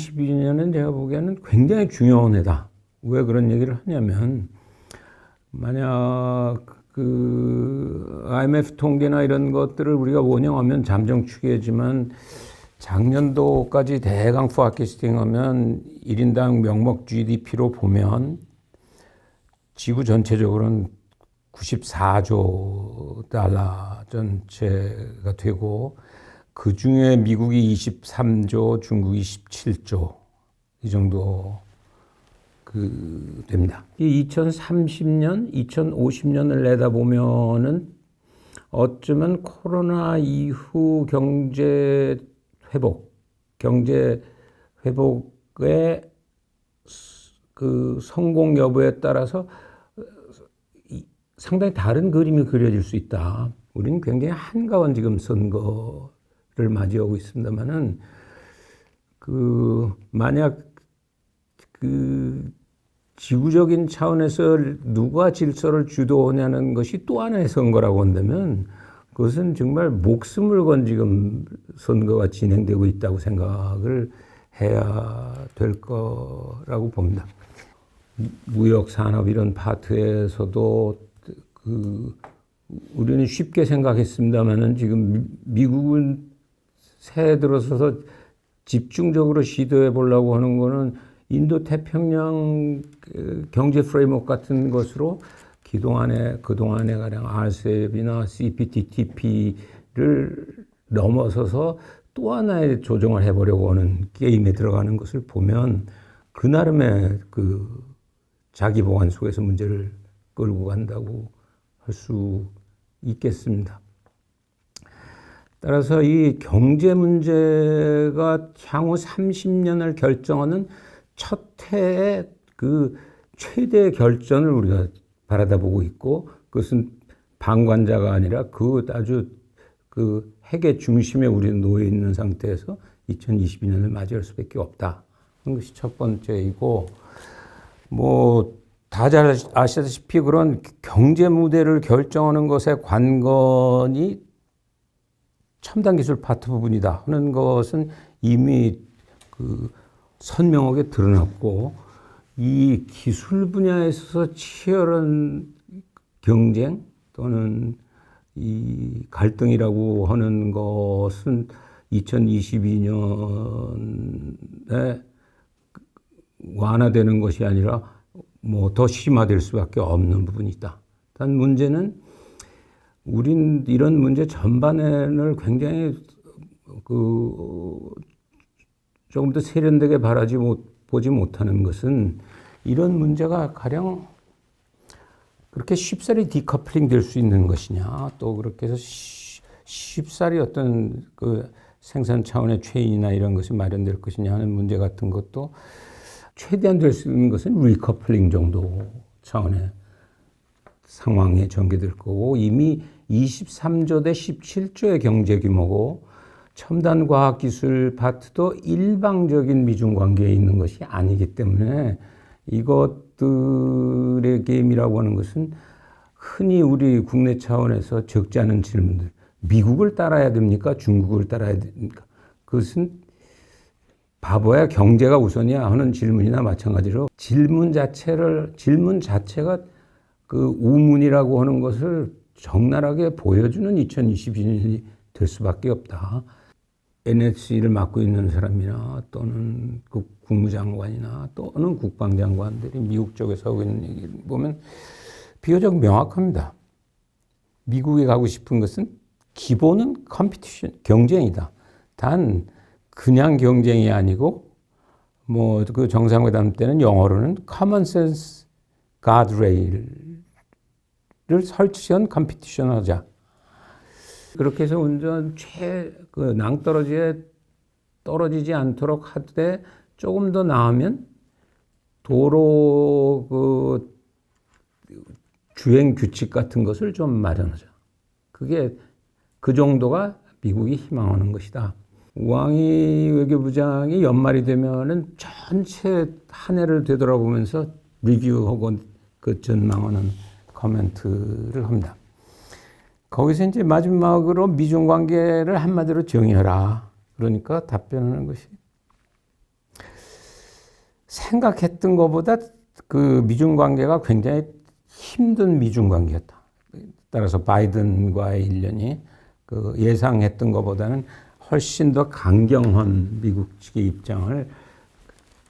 2022년은 제가 보기에는 굉장히 중요한 해다. 왜 그런 얘기를 하냐면, 만약 그 IMF 통계나 이런 것들을 우리가 원형하면 잠정 추계지만 작년도까지 대강 포캐스팅하면 1인당 명목 GDP로 보면 지구 전체적으로는 94조 달러 전체가 되고, 그 중에 미국이 23조, 중국이 17조 이 정도 됩니다. 이 2030년, 2050년을 내다보면은 어쩌면 코로나 이후 경제 회복의 그 성공 여부에 따라서 상당히 다른 그림이 그려질 수 있다. 우리는 굉장히 한가운 지금 선거를 맞이하고 있습니다만은 만약 지구적인 차원에서 누가 질서를 주도하냐는 것이 또 하나의 선거라고 한다면 그것은 정말 목숨을 건 지금 선거가 진행되고 있다고 생각을 해야 될 거라고 봅니다. 무역, 산업 이런 파트에서도 우리는 쉽게 생각했습니다만은 지금 미국은 새해 들어서서 집중적으로 시도해 보려고 하는 거는 인도 태평양 경제 프레임워크 같은 것으로 그동안에 가령 RCEP이나 CPTPP를 넘어서서 또 하나의 조정을 해보려고 하는 게임에 들어가는 것을 보면 그 나름의 자기 보완 속에서 문제를 끌고 간다고 할 수 있겠습니다. 따라서 이 경제 문제가 향후 30년을 결정하는 첫 해의 최대 결전을 우리가 바라다보고 있고, 그것은 방관자가 아니라 아주 핵의 중심에 우리는 놓여 있는 상태에서 2022년을 맞이할 수밖에 없다. 그런 것이 첫 번째이고, 다 잘 아시다시피 그런 경제 무대를 결정하는 것의 관건이 첨단 기술 파트 부분이다 하는 것은 이미 선명하게 드러났고, 이 기술 분야에 있어서 치열한 경쟁 또는 이 갈등이라고 하는 것은 2022년에 완화되는 것이 아니라 더 심화될 수밖에 없는 부분이 있다. 단 문제는 우린 이런 문제 전반을 굉장히 조금 더 세련되게 보지 못하는 것은 이런 문제가 가령 그렇게 쉽사리 디커플링 될 수 있는 것이냐, 또 그렇게 해서 쉽사리 어떤 생산 차원의 체인이나 이런 것이 마련될 것이냐 하는 문제 같은 것도 최대한 될 수 있는 것은 리커플링 정도 차원의 상황에 전개될 거고, 이미 23조 대 17조의 경제 규모고, 첨단 과학기술 파트도 일방적인 미중 관계에 있는 것이 아니기 때문에 이것들의 게임이라고 하는 것은 흔히 우리 국내 차원에서 적지 않은 질문들, 미국을 따라야 됩니까? 중국을 따라야 됩니까? 그것은 바보야 경제가 우선이야 하는 질문이나 마찬가지로 질문 자체가 우문이라고 하는 것을 적나라하게 보여주는 2022년이 될 수밖에 없다. NSC를 맡고 있는 사람이나 또는 국무장관이나 또는 국방장관들이 미국 쪽에서 하고 있는 얘기를 보면 비교적 명확합니다. 미국에 가고 싶은 것은 기본은 컴피티션, 경쟁이다. 단 그냥 경쟁이 아니고 정상회담 때는 영어로는 common sense guardrail을 설치한 컴피티션 하자. 그렇게 해서 운전 낭떠러지에 떨어지지 않도록 하되 조금 더 나으면 도로 주행 규칙 같은 것을 좀 마련하자. 그 정도가 미국이 희망하는 것이다. 왕이 외교부장이 연말이 되면은 전체 한 해를 되돌아보면서 리뷰하고 전망하는 코멘트를 합니다. 거기서 이제 마지막으로 미중 관계를 한마디로 정의하라. 그러니까 답변하는 것이 생각했던 것보다 그 미중 관계가 굉장히 힘든 미중 관계였다. 따라서 바이든과의 일련이 그 예상했던 것보다는 훨씬 더 강경한 미국 측의 입장을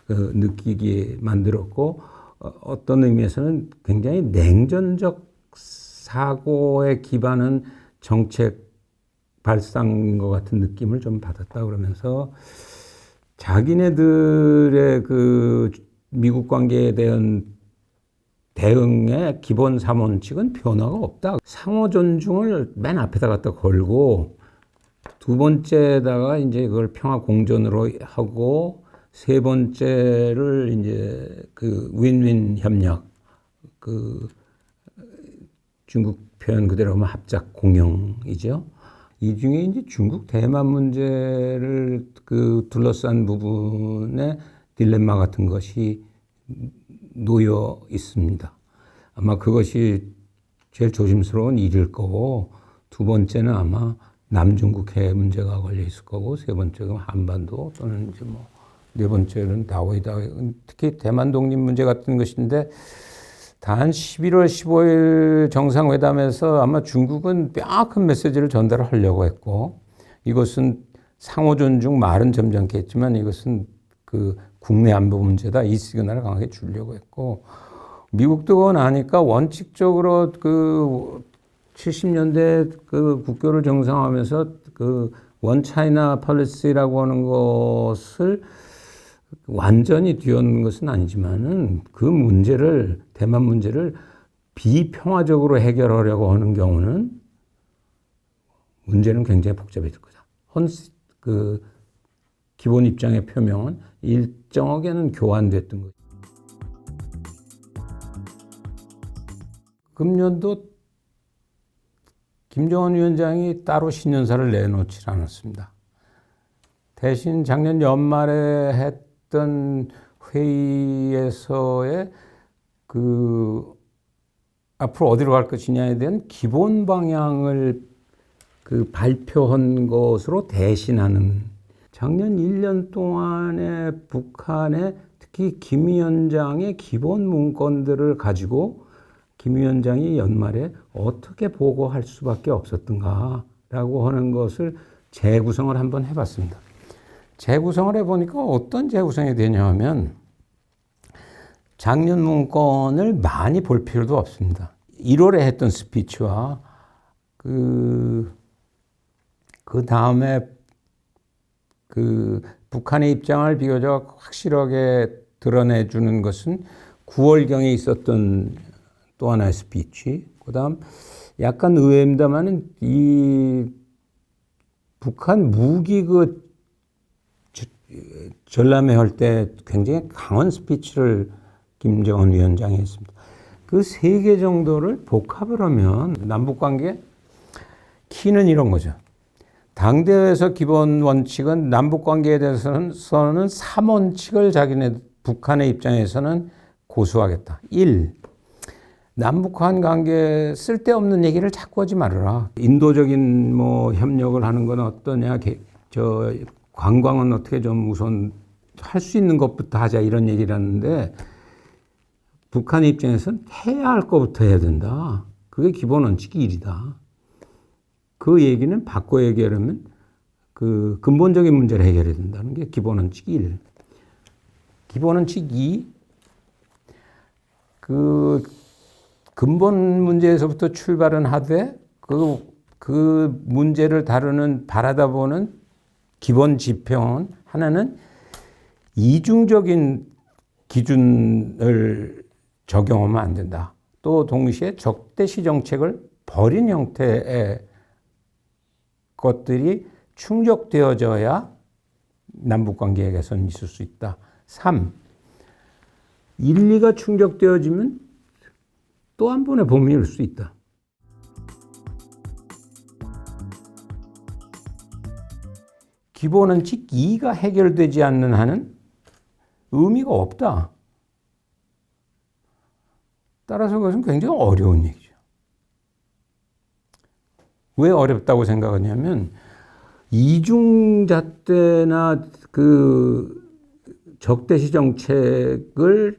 그 느끼게 만들었고, 어떤 의미에서는 굉장히 냉전적 사고에 기반한 정책 발상인 것 같은 느낌을 좀 받았다. 그러면서 자기네들의 그 미국 관계에 대한 대응의 기본 3원칙은 변화가 없다. 상호 존중을 맨 앞에다 갖다 걸고, 두 번째다가 이제 그걸 평화 공존으로 하고, 세 번째를 이제 그 윈윈 협력, 그 중국 표현 그대로 하면 합작 공영이죠. 이 중에 이제 중국 대만 문제를 그 둘러싼 부분에 딜레마 같은 것이 놓여 있습니다. 아마 그것이 제일 조심스러운 일일 거고, 두 번째는 아마 남중국 해외 문제가 걸려 있을 거고, 세 번째는 한반도 또는 이제 뭐 네 번째는 다오이다. 특히 대만 독립 문제 같은 것인데, 단 11월 15일 정상회담에서 아마 중국은 명확한 메시지를 전달하려고 했고, 이것은 상호 존중 말은 점잖게 했지만 이것은 그 국내 안보 문제다, 이 시그널을 강하게 주려고 했고, 미국도 그거 나니까 원칙적으로 그 70년대 그 국교를 정상화하면서 그 원 차이나 폴리시라고 하는 것을 완전히 뒤엎는 것은 아니지만은 그 문제를, 대만 문제를 비평화적으로 해결하려고 하는 경우는 문제는 굉장히 복잡해질 거다. 그 기본 입장의 표명은 일정하게는 교환됐던 거죠. 금년도 김정은 위원장이 따로 신년사를 내놓지 않았습니다. 대신 작년 연말에 했던 회의에서의 그 앞으로 어디로 갈 것이냐에 대한 기본 방향을 그 발표한 것으로 대신하는, 작년 1년 동안에 북한의 특히 김 위원장의 기본 문건들을 가지고 김 위원장이 연말에 어떻게 보고할 수밖에 없었던가라고 하는 것을 재구성을 한번 해봤습니다. 재구성을 해보니까 어떤 재구성이 되냐 하면, 작년 문건을 많이 볼 필요도 없습니다. 1월에 했던 스피치와 그 다음에 그 북한의 입장을 비교적 확실하게 드러내주는 것은 9월경에 있었던 또 하나의 스피치, 그 다음 약간 의외입니다만은 이 북한 무기 그 전람회 할 때 굉장히 강한 스피치를 김정은 위원장이 했습니다. 그 세 개 정도를 복합을 하면 남북관계 키는 이런 거죠. 당대회에서 기본 원칙은 남북관계에 대해서는 3원칙을 자기네 북한의 입장에서는 고수하겠다. 1. 남북한 관계 쓸데없는 얘기를 자꾸 하지 말아라. 인도적인 뭐 협력을 하는 건 어떠냐, 관광은 어떻게 좀 우선 할 수 있는 것부터 하자, 이런 얘기를 하는데, 북한 입장에서는 해야 할 것부터 해야 된다. 그게 기본 원칙이 1이다. 그 얘기는 바꿔 얘기하려면 그 근본적인 문제를 해결해야 된다는 게 기본 원칙 1. 기본 원칙 2. 그 근본 문제에서부터 출발은 하되 그 문제를 다루는, 바라다보는 기본 지평은 하나는 이중적인 기준을 적용하면 안 된다. 또 동시에 적대시 정책을 버린 형태의 것들이 충족되어져야 남북관계에 개선이 있을 수 있다. 3. 1, 2가 충족되어지면 또 한 번의 범위일 수 있다. 기본 원칙 2가 해결되지 않는 한은 의미가 없다. 따라서 그것은 굉장히 어려운 얘기죠. 왜 어렵다고 생각하냐면, 이중잣대나 그 적대시 정책을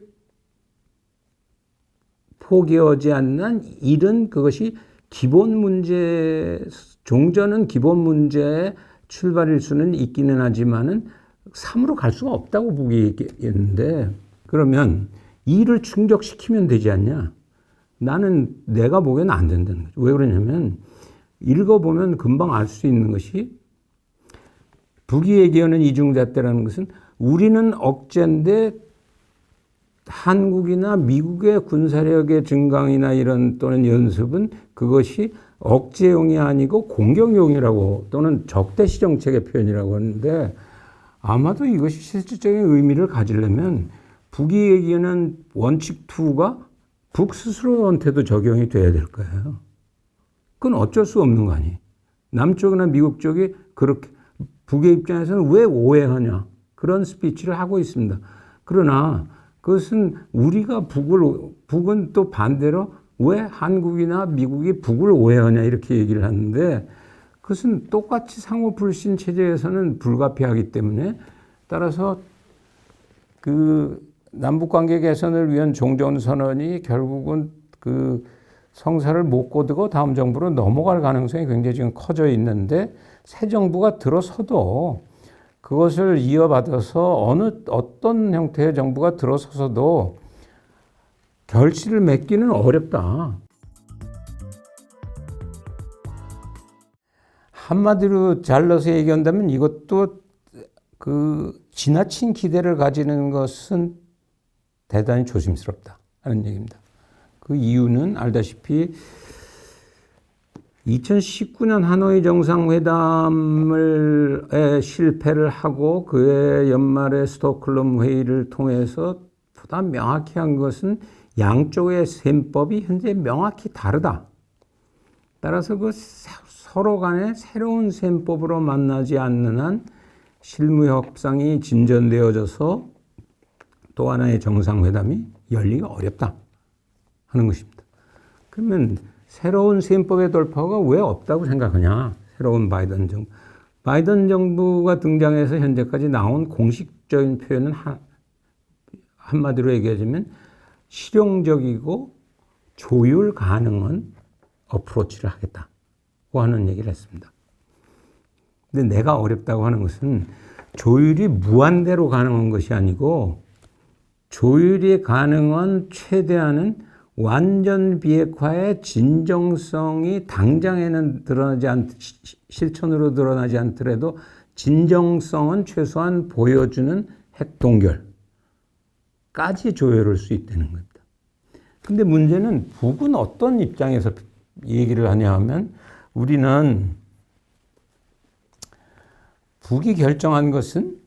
포기하지 않는 일은 그것이 기본 문제, 종전은 기본 문제의 출발일 수는 있기는 하지만은 3으로 갈 수가 없다고 보기했는데, 그러면 2를 충족시키면 되지 않냐? 나는 내가 보기에는 안 된다는 거죠. 왜 그러냐면 읽어보면 금방 알 수 있는 것이 북이에게는 이중잣대라는 것은 우리는 억제인데 한국이나 미국의 군사력의 증강이나 이런 또는 연습은 그것이 억제용이 아니고 공격용이라고 또는 적대시 정책의 표현이라고 하는데, 아마도 이것이 실질적인 의미를 가지려면 북이에게는 원칙 2가 북 스스로한테도 적용이 돼야 될 거예요. 그건 어쩔 수 없는 거 아니에요. 남쪽이나 미국 쪽이 그렇게 북의 입장에서는 왜 오해하냐 그런 스피치를 하고 있습니다. 그러나 그것은 우리가 북은 또 반대로 왜 한국이나 미국이 북을 오해하냐 이렇게 얘기를 하는데, 그것은 똑같이 상호 불신 체제에서는 불가피하기 때문에, 따라서 그 남북 관계 개선을 위한 종전선언이 결국은 그 성사를 못 거두고 다음 정부로 넘어갈 가능성이 굉장히 지금 커져 있는데, 새 정부가 들어서도 그것을 이어받아서 어떤 형태의 정부가 들어서서도 결실을 맺기는 어렵다. 한마디로 잘라서 얘기한다면 이것도 그 지나친 기대를 가지는 것은 대단히 조심스럽다 하는 얘기입니다. 그 이유는 알다시피 2019년 하노이 정상회담을 실패를 하고 그해 연말에 스톡홀름 회의를 통해서 보다 명확히 한 것은 양쪽의 셈법이 현재 명확히 다르다. 따라서 그 서로 간에 새로운 셈법으로 만나지 않는 한 실무 협상이 진전되어져서 또 하나의 정상회담이 열리기 어렵다 하는 것입니다. 그러면 새로운 셈법의 돌파가 왜 없다고 생각하냐? 새로운 바이든 정부. 바이든 정부가 등장해서 현재까지 나온 공식적인 표현은 한마디로 얘기하자면 실용적이고 조율 가능한 어프로치를 하겠다고 하는 얘기를 했습니다. 근데 내가 어렵다고 하는 것은 조율이 무한대로 가능한 것이 아니고 조율이 가능한 최대한은 완전 비핵화의 진정성이 당장에는 실천으로 드러나지 않더라도 진정성은 최소한 보여주는 핵동결까지 조율할 수 있다는 겁니다. 근데 문제는 북은 어떤 입장에서 얘기를 하냐 하면, 우리는 북이 결정한 것은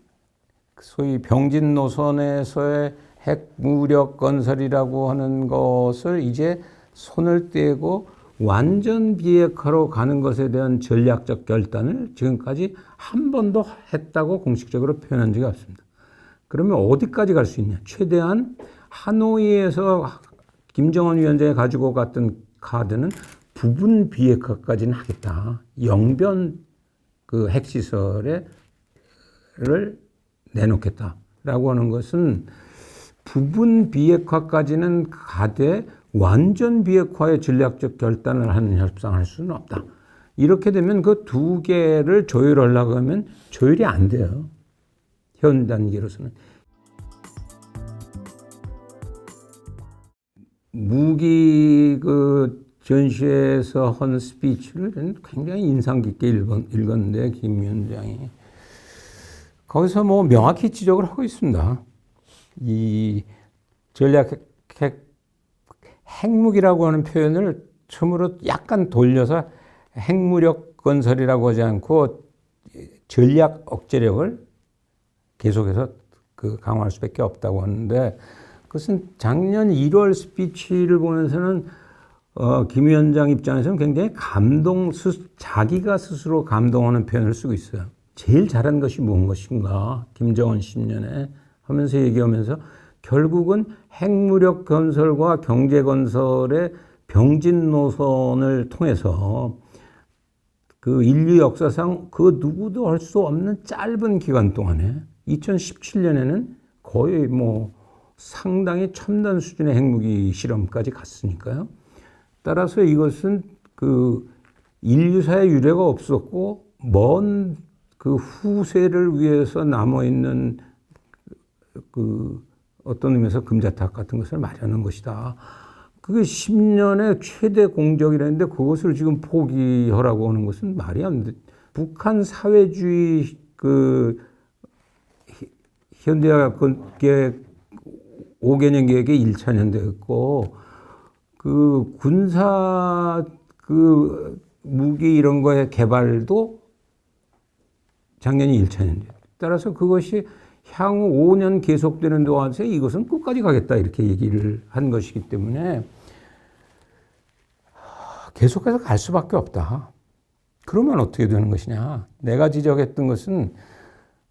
소위 병진 노선에서의 핵무력 건설이라고 하는 것을 이제 손을 떼고 완전 비핵화로 가는 것에 대한 전략적 결단을 지금까지 한 번도 했다고 공식적으로 표현한 적이 없습니다. 그러면 어디까지 갈 수 있냐? 최대한 하노이에서 김정은 위원장이 가지고 갔던 카드는 부분 비핵화까지는 하겠다. 영변 그 핵시설을 내놓겠다라고 하는 것은 부분 비핵화까지는 가되 완전 비핵화의 전략적 결단을 하는 협상을 할 수는 없다. 이렇게 되면 그 두 개를 조율하려고 하면 조율이 안 돼요. 현 단계로서는. 무기 그 전시회에서 한 스피치를 굉장히 인상 깊게 읽었는데, 김 위원장이. 거기서 뭐 명확히 지적을 하고 있습니다. 이 전략 핵무기라고 하는 표현을 처음으로 약간 돌려서 핵무력 건설이라고 하지 않고 전략 억제력을 계속해서 강화할 수밖에 없다고 하는데, 그것은 작년 1월 스피치를 보면서는 김 위원장 입장에서는 굉장히 자기가 스스로 감동하는 표현을 쓰고 있어요. 제일 잘한 것이 무슨 것인가? 김정은 10년에 하면서 얘기하면서 결국은 핵무력 건설과 경제 건설의 병진 노선을 통해서 그 인류 역사상 그 누구도 할 수 없는 짧은 기간 동안에 2017년에는 거의 뭐 상당히 첨단 수준의 핵무기 실험까지 갔으니까요. 따라서 이것은 그 인류사의 유례가 없었고 먼 그 후세를 위해서 남아있는 그 어떤 의미에서 금자탑 같은 것을 마련한 것이다. 그게 10년의 최대 공적이라는데 그것을 지금 포기하라고 하는 것은 말이 안 돼. 북한 사회주의 그 현대화의 5개년 계획의 1차 년도였고 그 군사 그 무기 이런 거의 개발도 작년이 1차 년도. 따라서 그것이 향후 5년 계속되는 동안에 이것은 끝까지 가겠다 이렇게 얘기를 한 것이기 때문에 계속해서 갈 수밖에 없다. 그러면 어떻게 되는 것이냐. 내가 지적했던 것은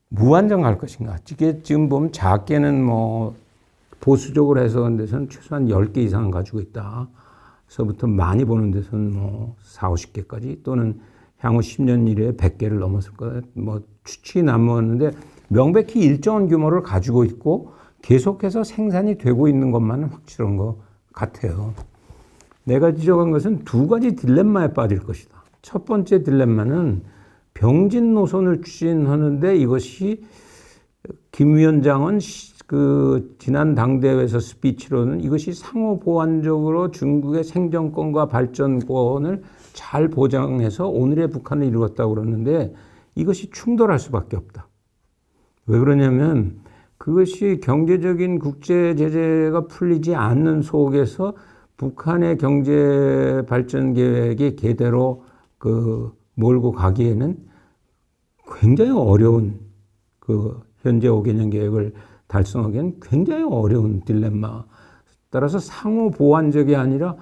무한정 갈 것인가. 이게 지금 보면 작게는 뭐 보수적으로 해석한 데서는 최소한 10개 이상 가지고 있다. 서부터 많이 보는 데서는 뭐 4, 50개까지 또는 향후 10년 이내에 100개를 넘었을 거다. 뭐 추측이 남았는데 명백히 일정한 규모를 가지고 있고 계속해서 생산이 되고 있는 것만은 확실한 것 같아요. 내가 지적한 것은 두 가지 딜레마에 빠질 것이다. 첫 번째 딜레마는 병진 노선을 추진하는데 이것이 김 위원장은 그 지난 당대회에서 스피치로는 이것이 상호 보완적으로 중국의 생존권과 발전권을 잘 보장해서 오늘의 북한을 이루었다고 그러는데 이것이 충돌할 수밖에 없다. 왜 그러냐면 그것이 경제적인 국제 제재가 풀리지 않는 속에서 북한의 경제 발전 계획이 제대로 그 몰고 가기에는 굉장히 어려운 그 현재 5개년 계획을 달성하기에는 굉장히 어려운 딜레마. 따라서 상호 보완적이 아니라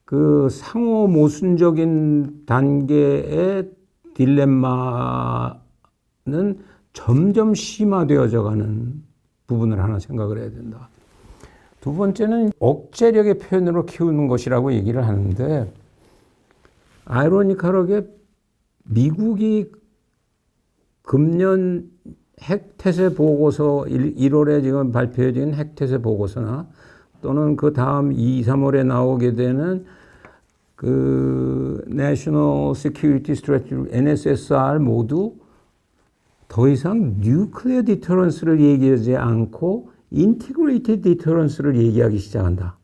그 상호 모순적인 단계의 딜레마는 점점 심화되어져 가는 부분을 하나 생각을 해야 된다. 두 번째는 억제력의 표현으로 키우는 것이라고 얘기를 하는데 아이러니컬하게 미국이 금년 핵태세 보고서 1월에 지금 발표해진 핵태세 보고서나 또는 그 다음 2, 3월에 나오게 되는 그 National Security Strategy, NSSR 모두 더 이상 뉴클리어 디터런스를 얘기하지 않고 인티그레이티드 디터런스를 얘기하기 시작한다.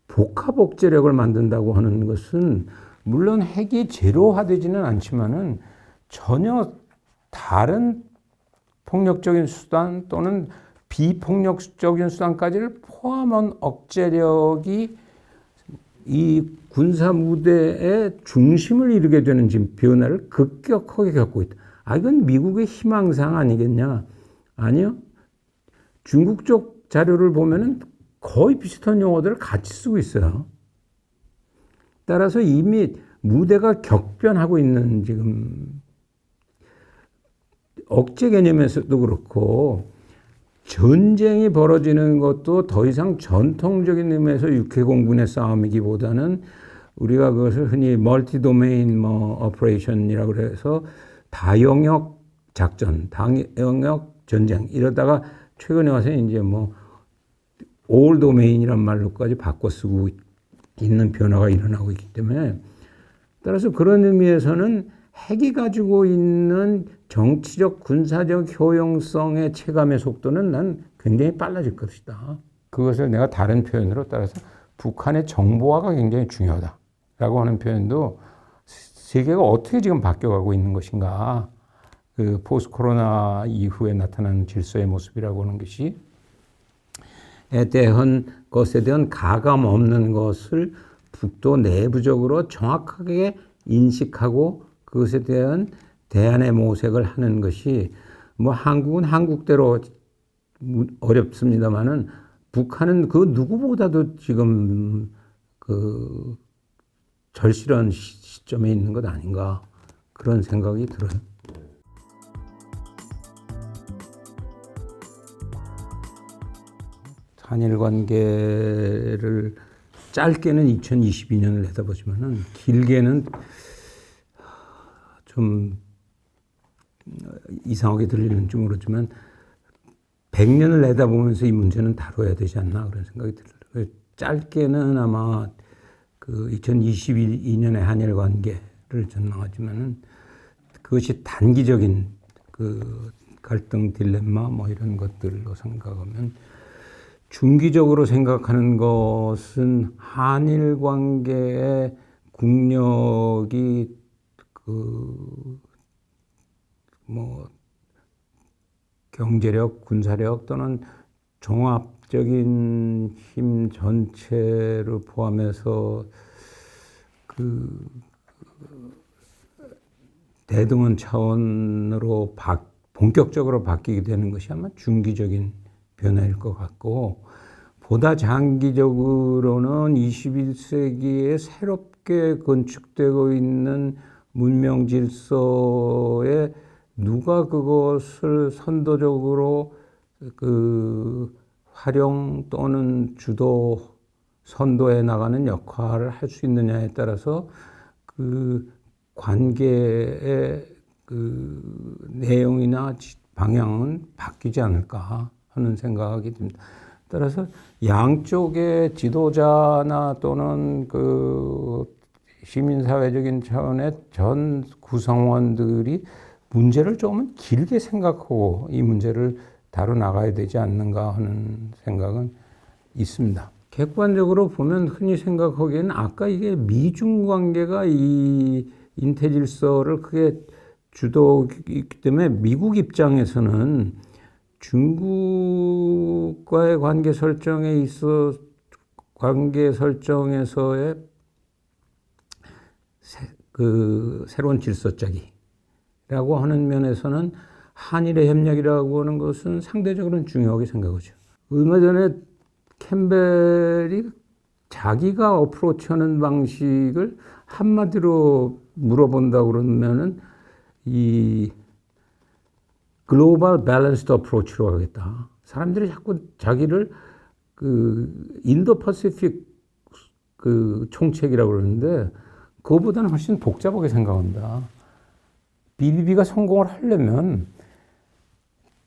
복합 억제력을 만든다고 하는 것은 물론 핵이 제로화되지는 않지만은 전혀 다른 폭력적인 수단 또는 비폭력적인 수단까지를 포함한 억제력이 이 군사 무대의 중심을 이루게 되는 지금 변화를 급격하게 겪고 있다. 아, 이건 미국의 희망사항 아니겠냐? 아니요. 중국 쪽 자료를 보면은 거의 비슷한 용어들을 같이 쓰고 있어요. 따라서 이미 무대가 격변하고 있는 지금 억제 개념에서도 그렇고 전쟁이 벌어지는 것도 더 이상 전통적인 의미에서 육해공군의 싸움이기보다는 우리가 그것을 흔히 멀티 도메인 오퍼레이션이라고 해서 다영역 작전, 다영역 전쟁 이러다가 최근에 와서 이제 올 도메인이란 말로까지 바꿔 쓰고 있는 변화가 일어나고 있기 때문에 따라서 그런 의미에서는 핵이 가지고 있는 정치적 군사적 효용성의 체감의 속도는 난 굉장히 빨라질 것이다. 그것을 내가 다른 표현으로 따라서 북한의 정보화가 굉장히 중요하다라고 하는 표현도 세계가 어떻게 지금 바뀌어가고 있는 것인가. 그 포스트 코로나 이후에 나타나는 질서의 모습이라고 하는 것이 것에 대한 가감 없는 것을 북도 내부적으로 정확하게 인식하고 그것에 대한 대안의 모색을 하는 것이 한국은 한국대로 어렵습니다만은 북한은 그 누구보다도 지금 그 절실한 시점에 있는 것 아닌가 그런 생각이 들어요. 한일 관계를 짧게는 2022년을 내다보지만은 길게는 좀 이상하게 들리는지 모르지만 100년을 내다보면서 이 문제는 다뤄야 되지 않나 그런 생각이 들어요. 짧게는 아마 그 2022년의 한일 관계를 전망하지만은 그것이 단기적인 그 갈등 딜레마 뭐 이런 것들로 생각하면 중기적으로 생각하는 것은 한일 관계의 국력이 그 뭐 경제력, 군사력 또는 종합적인 힘 전체를 포함해서 그 대등한 차원으로 본격적으로 바뀌게 되는 것이 아마 중기적인 변화일 것 같고, 보다 장기적으로는 21세기에 새롭게 건축되고 있는 문명 질서에 누가 그것을 선도적으로 그 활용 또는 주도 선도해 나가는 역할을 할 수 있느냐에 따라서 그 관계의 그 내용이나 방향은 바뀌지 않을까 하는 생각이 듭니다. 따라서 양쪽의 지도자나 또는 그 시민사회적인 차원의 전 구성원들이 문제를 조금은 길게 생각하고 이 문제를 다뤄 나가야 되지 않는가 하는 생각은 있습니다. 객관적으로 보면 흔히 생각하기에는 아까 이게 미중 관계가 이 인태 질서를 크게 주도했기 때문에 미국 입장에서는 중국과의 관계 설정에서의 그 새로운 질서 짜기라고 하는 면에서는 한일의 협력이라고 하는 것은 상대적으로는 중요하게 생각하죠. 얼마 전에 캠벨이 자기가 어프로치하는 방식을 한마디로 물어본다고 그러면은 이 글로벌 밸런스드 어프로치로 하겠다. 사람들이 자꾸 자기를 그 인도 퍼시픽 그 총책이라고 그러는데 그거보다는 훨씬 복잡하게 생각합니다. BBB가 성공을 하려면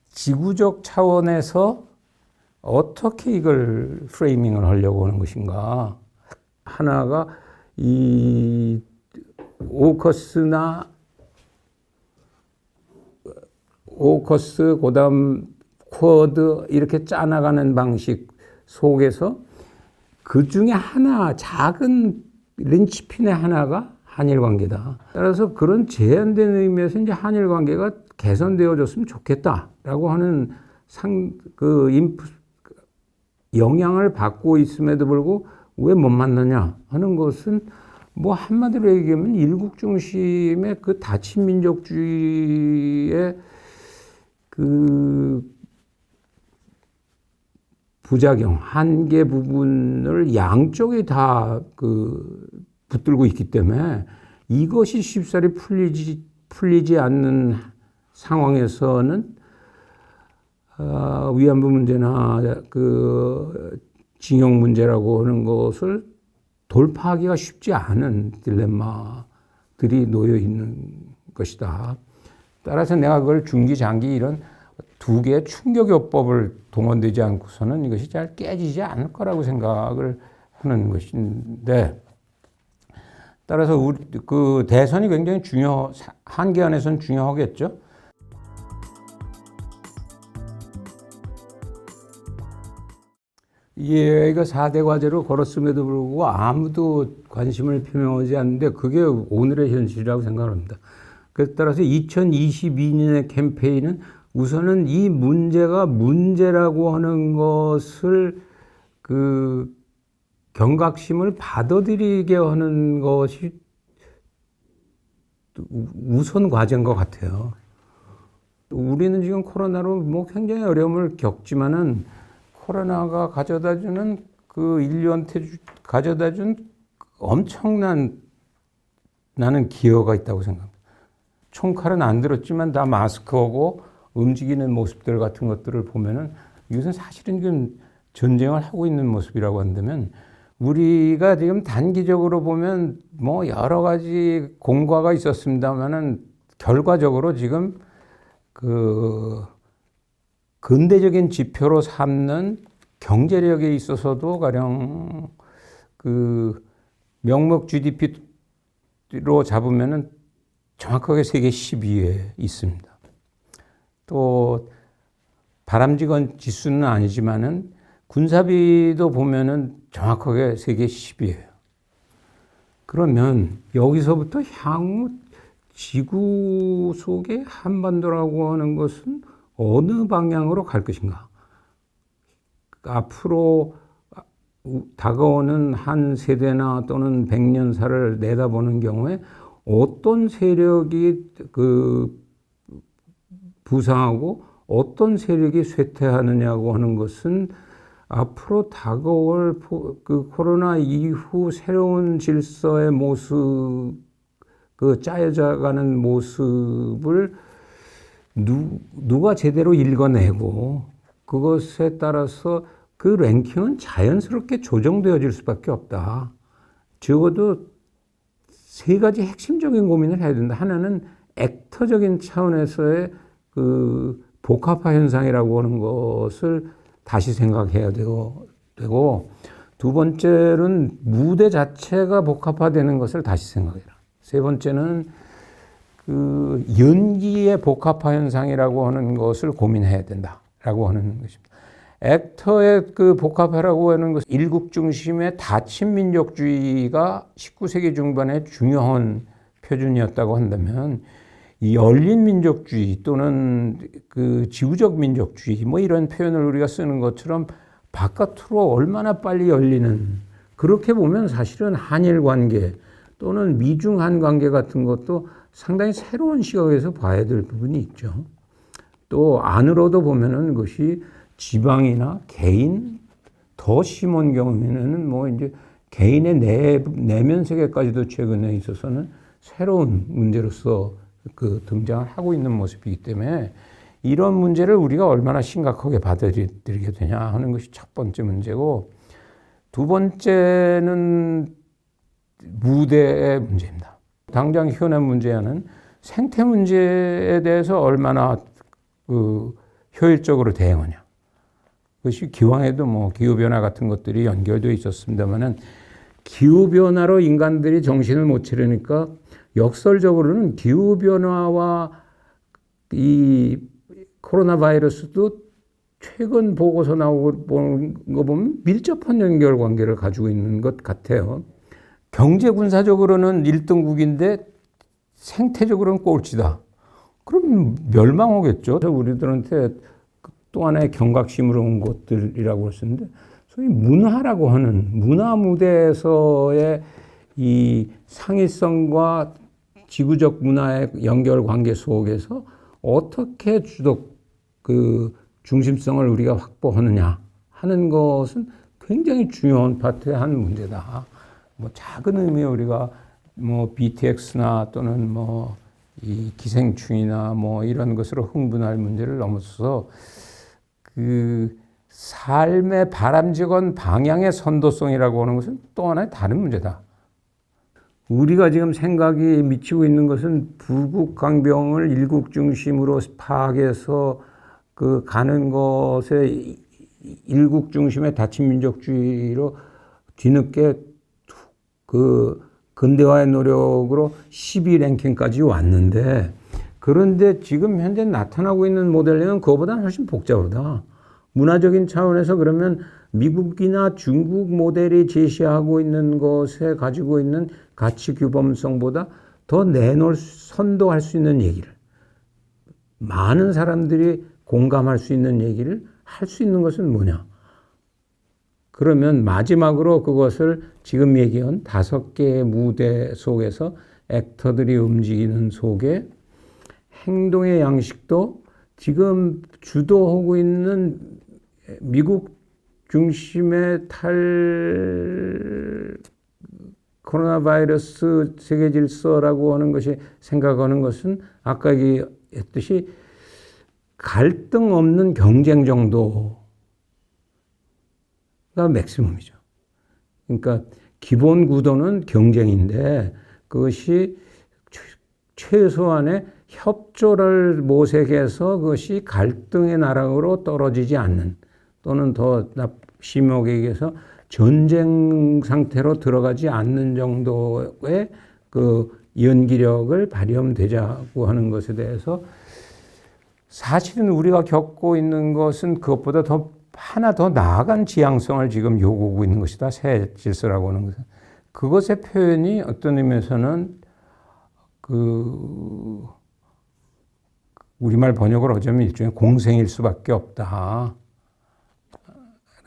지구적 차원에서 어떻게 이걸 프레이밍을 하려고 하는 것인가. 하나가 이 오커스, 그다음 쿼드 이렇게 짜나가는 방식 속에서 그 중에 하나, 작은 린치핀의 하나가 한일 관계다. 따라서 그런 제한된 의미에서 이제 한일 관계가 개선되어졌으면 좋겠다라고 하는 영향을 받고 있음에도 불구하고 왜 못 만나냐 하는 것은 뭐 한마디로 얘기하면 일국 중심의 그 다친 민족주의의 그 부작용, 한계 부분을 양쪽이 다 붙들고 있기 때문에 이것이 쉽사리 풀리지 않는 상황에서는 위안부 문제나 그 징용 문제라고 하는 것을 돌파하기가 쉽지 않은 딜레마들이 놓여 있는 것이다. 따라서 내가 그걸 중기, 장기 이런 두 개의 충격요법을 동원되지 않고서는 이것이 잘 깨지지 않을 거라고 생각을 하는 것인데, 따라서 그 대선이 굉장히 한계 안에서는 중요하겠죠. 얘가 4대 과제로 걸었음에도 불구하고 아무도 관심을 표명하지 않는데 그게 오늘의 현실이라고 생각합니다. 그래서 따라서 2022년의 캠페인은 우선은 이 문제가 문제라고 하는 것을 그 경각심을 받아들이게 하는 것이 우선 과제인 것 같아요. 우리는 지금 코로나로 뭐 굉장히 어려움을 겪지만은 코로나가 가져다주는 그 인류한테 가져다준 엄청난 나는 기여가 있다고 생각합니다. 총칼은 안 들었지만 다 마스크하고 움직이는 모습들 같은 것들을 보면은 이것은 사실은 지금 전쟁을 하고 있는 모습이라고 한다면 우리가 지금 단기적으로 보면 뭐 여러 가지 공과가 있었습니다만은 결과적으로 지금 그 근대적인 지표로 삼는 경제력에 있어서도 가령 그 명목 GDP로 잡으면은 정확하게 세계 10위에 있습니다. 또 바람직한 지수는 아니지만은 군사비도 보면은 정확하게 세계 10위예요. 그러면 여기서부터 향후 지구 속의 한반도라고 하는 것은 어느 방향으로 갈 것인가? 앞으로 다가오는 한 세대나 또는 100년사를 내다보는 경우에 어떤 세력이 부상하고 어떤 세력이 쇠퇴하느냐고 하는 것은 앞으로 다가올 코로나 이후 새로운 질서의 모습, 짜여져가는 모습을 누가 제대로 읽어내고 그것에 따라서 그 랭킹은 자연스럽게 조정되어질 수밖에 없다. 적어도 세 가지 핵심적인 고민을 해야 된다. 하나는 액터적인 차원에서의 복합화 현상이라고 하는 것을 다시 생각해야 되고 두 번째는 무대 자체가 복합화되는 것을 다시 생각해라. 세 번째는 연기의 복합화 현상이라고 하는 것을 고민해야 된다라고 하는 것입니다. 액터의 복합화라고 하는 것은 일국 중심의 다친 민족주의가 19세기 중반에 중요한 표준이었다고 한다면 이 열린 민족주의 또는 지구적 민족주의 뭐 이런 표현을 우리가 쓰는 것처럼 바깥으로 얼마나 빨리 열리는, 그렇게 보면 사실은 한일 관계 또는 미중한 관계 같은 것도 상당히 새로운 시각에서 봐야 될 부분이 있죠. 또 안으로도 보면은 그것이 지방이나 개인, 더 심한 경우에는 뭐 이제 개인의 내면 세계까지도 최근에 있어서는 새로운 문제로서 등장을 하고 있는 모습이기 때문에 이런 문제를 우리가 얼마나 심각하게 받아들이게 되냐 하는 것이 첫 번째 문제고, 두 번째는 무대의 문제입니다. 당장 현안 문제는 생태 문제에 대해서 얼마나 효율적으로 대응하냐. 그것이 기왕에도 뭐 기후변화 같은 것들이 연결되어 있었습니다만은 기후변화로 인간들이 정신을 못 차리니까 역설적으로는 기후변화와 이 코로나 바이러스도 최근 보고서 나오고 보는 거 보면 밀접한 연결관계를 가지고 있는 것 같아요. 경제 군사적으로는 1등국인데 생태적으로는 꼴찌다. 그럼 멸망하겠죠. 우리들한테 또 하나의 경각심으로 온 것들이라고 할 수 있는데, 소위 문화라고 하는 문화 무대에서의 이 상위성과 지구적 문화의 연결 관계 속에서 어떻게 주도 중심성을 우리가 확보하느냐 하는 것은 굉장히 중요한 파트의 한 문제다. 뭐 작은 의미의 우리가 뭐 BTX나 또는 뭐 이 기생충이나 뭐 이런 것으로 흥분할 문제를 넘어서서 삶의 바람직한 방향의 선도성이라고 하는 것은 또 하나의 다른 문제다. 우리가 지금 생각이 미치고 있는 것은 부국 강병을 일국 중심으로 파악해서 가는 것에 일국 중심의 다친 민족주의로 뒤늦게 근대화의 노력으로 10위 랭킹까지 왔는데, 그런데 지금 현재 나타나고 있는 모델링은 그거보다 훨씬 복잡하다. 문화적인 차원에서 그러면 미국이나 중국 모델이 제시하고 있는 것에 가지고 있는 가치 규범성보다 더 선도할 수 있는 얘기를, 많은 사람들이 공감할 수 있는 얘기를 할 수 있는 것은 뭐냐? 그러면 마지막으로 그것을 지금 얘기한 5개의 무대 속에서 액터들이 움직이는 속에 행동의 양식도 지금 주도하고 있는 미국 중심의 코로나 바이러스 세계 질서라고 하는 것이 생각하는 것은 아까 얘기했듯이 갈등 없는 경쟁 정도가 맥시멈이죠. 그러니까 기본 구도는 경쟁인데 그것이 최소한의 협조를 모색해서 그것이 갈등의 나락으로 떨어지지 않는 또는 더 심하게 얘기해서 전쟁 상태로 들어가지 않는 정도의 그 연기력을 발휘되자고 하는 것에 대해서 사실은 우리가 겪고 있는 것은 그것보다 하나 더 나아간 지향성을 지금 요구하고 있는 것이다. 새 질서라고 하는 것은. 그것의 표현이 어떤 의미에서는 우리말 번역을 하자면 일종의 공생일 수밖에 없다.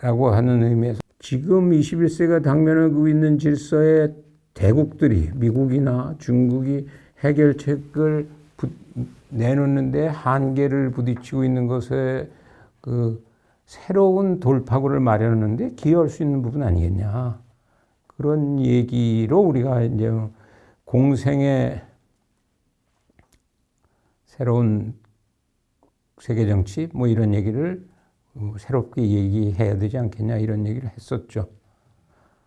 라고 하는 의미에서 지금 21세가 당면하고 있는 질서의 대국들이 미국이나 중국이 해결책을 내놓는데 한계를 부딪히고 있는 것에 새로운 돌파구를 마련하는데 기여할 수 있는 부분 아니겠냐. 그런 얘기로 우리가 이제 공생의 새로운 세계 정치 이런 얘기를 새롭게 얘기해야 되지 않겠냐 이런 얘기를 했었죠.